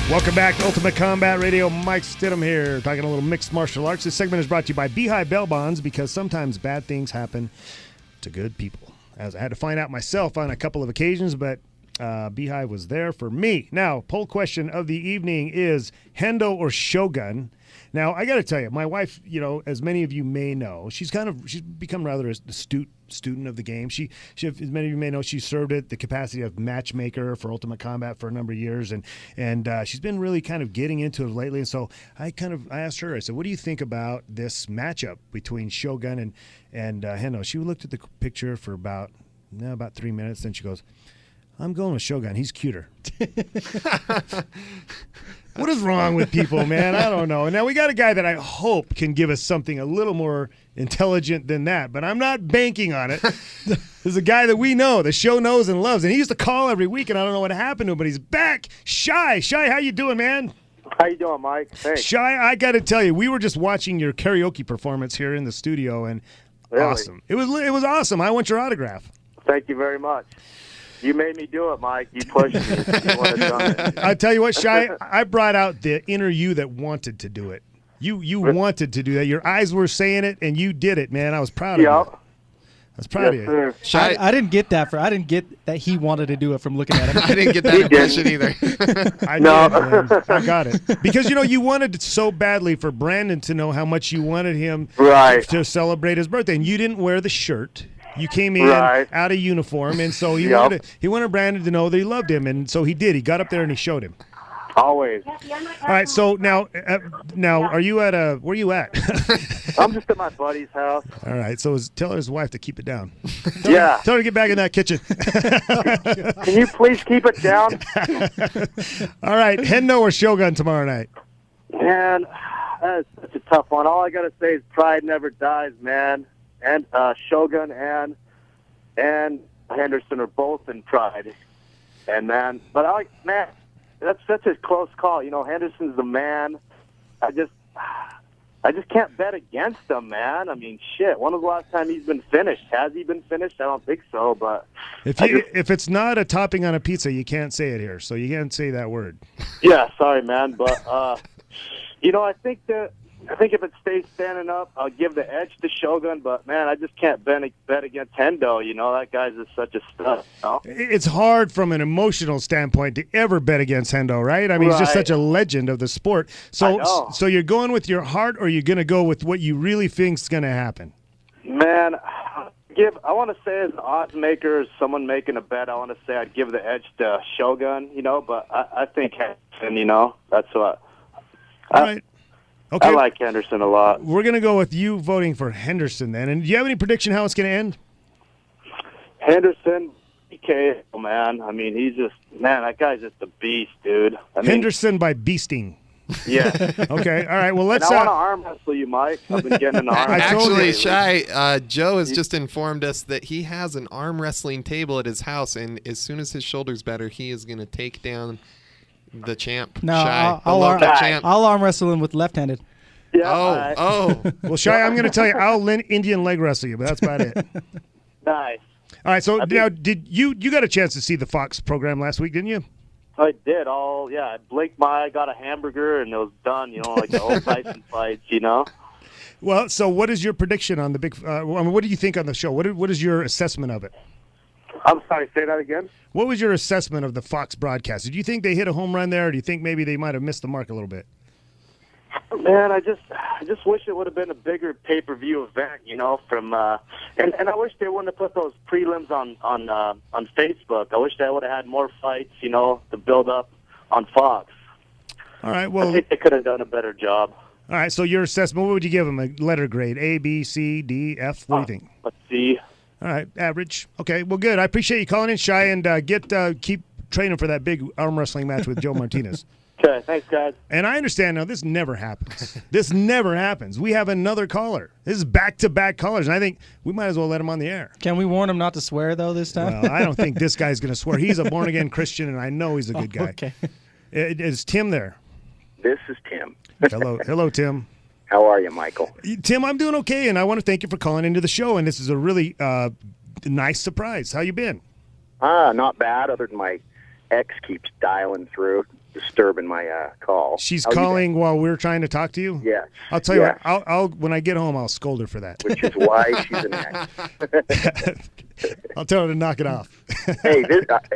Welcome back to Ultimate Combat Radio. Mike Stidham here, talking a little mixed martial arts. This segment is brought to you by Beehive Bail Bonds, because sometimes bad things happen to good people. As I had to find out myself on a couple of occasions, but Beehive was there for me. Now, poll question of the evening is Hendo or Shogun? Now, I got to tell you, my wife, as many of you may know, she's become rather astute student of the game. She, as many of you may know, she served at the capacity of matchmaker for Ultimate Combat for a number of years, and she's been really kind of getting into it lately. And so I asked her, I said, what do you think about this matchup between Shogun and Hendo? She looked at the picture for about 3 minutes, then she goes, I'm going with Shogun. He's cuter. What is wrong with people, man? I don't know. Now, we got a guy that I hope can give us something a little more intelligent than that, but I'm not banking on it. There's a guy that we know, the show knows and loves, and he used to call every week, and I don't know what happened to him, but he's back. Shai, how you doing, man? How you doing, Mike? Thanks. Shai, I got to tell you, we were just watching your karaoke performance here in the studio, and really? Awesome. It was awesome. I want your autograph. Thank you very much. You made me do it, Mike. You pushed me. You wouldn't have done it. I tell you what, Shai, I brought out the inner you that wanted to do it. You wanted to do that. Your eyes were saying it, and you did it, man. I was proud of you. I was proud of you. Sir. Shai, I didn't get that. I didn't get that he wanted to do it from looking at him. I didn't get that impression either. I got it. Because, you wanted so badly for Brandon to know how much you wanted him to celebrate his birthday, and you didn't wear the shirt. You came in out of uniform, and so he wanted Brandon to know that he loved him, and so he did. He got up there and he showed him. Always. All right, so now are you at where are you at? I'm just at my buddy's house. All right, so tell his wife to keep it down. Tell her to get back in that kitchen. Can you please keep it down? All right, Hendo or Shogun tomorrow night? Man, that's such a tough one. All I got to say is pride never dies, man. And Shogun and Henderson are both in pride. And, but that's such a close call. Henderson's the man. I just can't bet against him, man. I mean, shit. When was the last time he's been finished? Has he been finished? I don't think so. But if it's not a topping on a pizza, you can't say it here. So you can't say that word. Yeah, sorry, man. But I think if it stays standing up, I'll give the edge to Shogun. But, man, I just can't bet against Hendo. That guy's just such a stud. It's hard from an emotional standpoint to ever bet against Hendo, right? I mean, he's just such a legend of the sport. So you're going with your heart, or you're going to go with what you really think's going to happen? Man, I want to say as an odds maker, as someone making a bet, I want to say I'd give the edge to Shogun, but I think Henderson, that's what. All right. Okay. I like Henderson a lot. We're going to go with you voting for Henderson then. And do you have any prediction how it's going to end? Henderson, BK, man. I mean, that guy's just a beast, dude. Henderson by beasting. Yeah. Okay. All right. Well, let's. I want to arm wrestle you, Mike. I've been getting an arm. Actually, Shai, Joe has just informed us that he has an arm wrestling table at his house, and as soon as his shoulder's better, he is going to take down the champ. No, Shai, I'll arm wrestle him with left-handed. Yeah. Oh. Well, Shai, I'm going to tell you, I'll Indian leg wrestle you, but that's about it. Nice. All right. So now, did you got a chance to see the Fox program last week, didn't you? I did. I blinked my eye, got a hamburger, and it was done. Like the old Tyson fights. Well, so what is your prediction on the big? What do you think on the show? What is your assessment of it? I'm sorry, say that again? What was your assessment of the Fox broadcast? Did you think they hit a home run there, or do you think maybe they might have missed the mark a little bit? Man, I just wish it would have been a bigger pay-per-view event, from and I wish they wouldn't have put those prelims on Facebook. I wish they would have had more fights, to build up on Fox. All right, well, I think they could have done a better job. All right, so your assessment, what would you give them? A letter grade, A, B, C, D, F? What do you think? Let's see. All right, average. Okay, well, good. I appreciate you calling in, Shai, and keep training for that big arm wrestling match with Joe Martinez. Okay, thanks, guys. And I understand now this never happens. This never happens. We have another caller. This is back-to-back callers, and I think we might as well let him on the air. Can we warn him not to swear, though, this time? Well, I don't think this guy's going to swear. He's a born-again Christian, and I know he's a good guy. Okay. Is Tim there? This is Tim. Hello, Tim. How are you, Michael? Tim, I'm doing okay, and I want to thank you for calling into the show, and this is a really nice surprise. How you been? Not bad, other than my ex keeps dialing through, disturbing my call. She's How you calling been? while we're trying to talk to you? Yes. I'll tell you Yes. what, I'll when I get home, I'll scold her for that. Which is why she's an ex. I'll tell her to knock it off. Hey,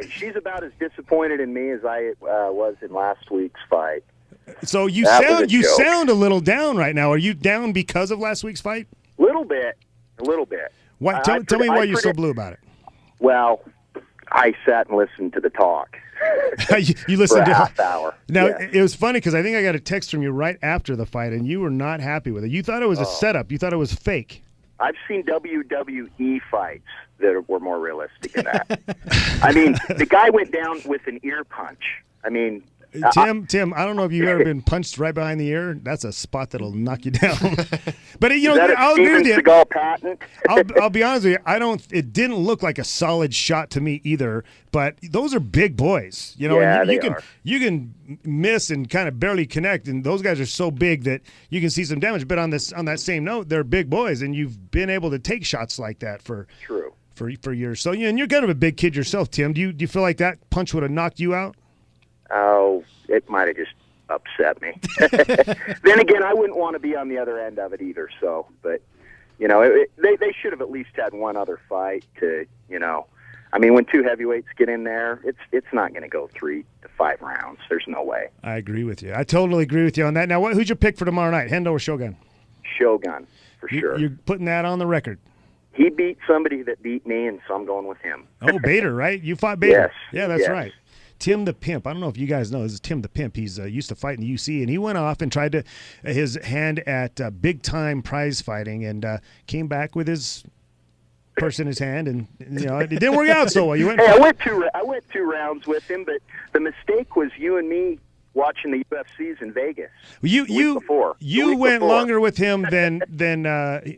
she's about as disappointed in me as I was in last week's fight. So you That was a sound joke. sound a little down right now. Are you down because of last week's fight? A little bit. What? Tell me why you're so blue about it. Well, I sat and listened to the talk you for listened a to half hour. Now Yeah. it was funny because I think I got a text from you right after the fight, and you were not happy with it. You thought it was a setup. You thought it was fake. I've seen WWE fights that were more realistic than that. I mean, the guy went down with an ear punch. I mean, Tim, I don't know if you've ever been punched right behind the ear. That's a spot that'll knock you down. But is that a I'll agree with Steven you. Seagal patent? I'll be honest with you. It didn't look like a solid shot to me either. But those are big boys, Yeah, and they you can miss and kind of barely connect, and those guys are so big that you can see some damage. But on that same note, they're big boys, and you've been able to take shots like that for years. So and you're kind of a big kid yourself, Tim. Do you feel like that punch would have knocked you out? Oh, it might have just upset me. Then again, I wouldn't want to be on the other end of it either. So, but they should have at least had one other fight to, I mean, when two heavyweights get in there, it's not going to go 3 to 5 rounds. There's no way. I agree with you. I totally agree with you on that. Now, who's your pick for tomorrow night, Hendo or Shogun? Shogun, for sure. You're putting that on the record. He beat somebody that beat me, and so I'm going with him. Oh, Bader, right? You fought Bader. Yes. Yeah, that's Yes. right. Tim the Pimp. I don't know if you guys know. This is Tim the Pimp. He's used to fight in the UC, and he went off and tried his hand at big-time prize fighting and came back with his purse in his hand, and it didn't work out so well. You went. Hey, I went 2 rounds with him, but the mistake was you and me watching the UFCs in Vegas. You went before. longer with him than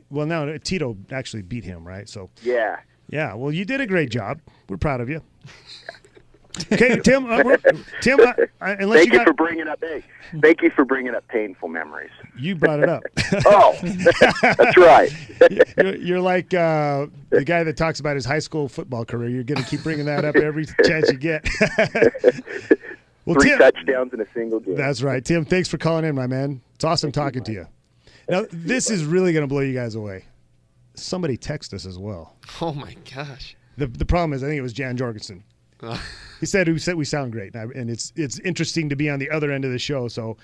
well, now Tito actually beat him, right? So Yeah. yeah. Well, you did a great job. We're proud of you. Okay, Tim. Unless Thank you for bringing up. Hey, thank you for bringing up painful memories. you brought it up. Oh, that's right. You're like the guy that talks about his high school football career. You're going to keep bringing that up every chance you get. Well, 3 Tim, touchdowns in a single game. that's right. Tim, thanks for calling in, my man. It's awesome talking to you. Now, this is really going to blow you guys away. Somebody texted us as well. Oh my gosh. The problem is, I think it was Jan Jorgensen. He said we sound great, and it's interesting to be on the other end of the show. So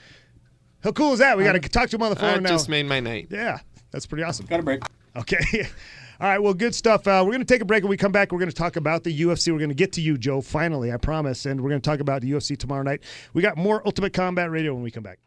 how cool is that? We got to talk to him on the phone now. Just made my night. Yeah, that's pretty awesome. Got a break. Okay. All right, well, good stuff. We're going to take a break. When we come back, we're going to talk about the UFC. We're going to get to you, Joe, finally, I promise. And we're going to talk about the UFC tomorrow night. We got more Ultimate Combat Radio when we come back.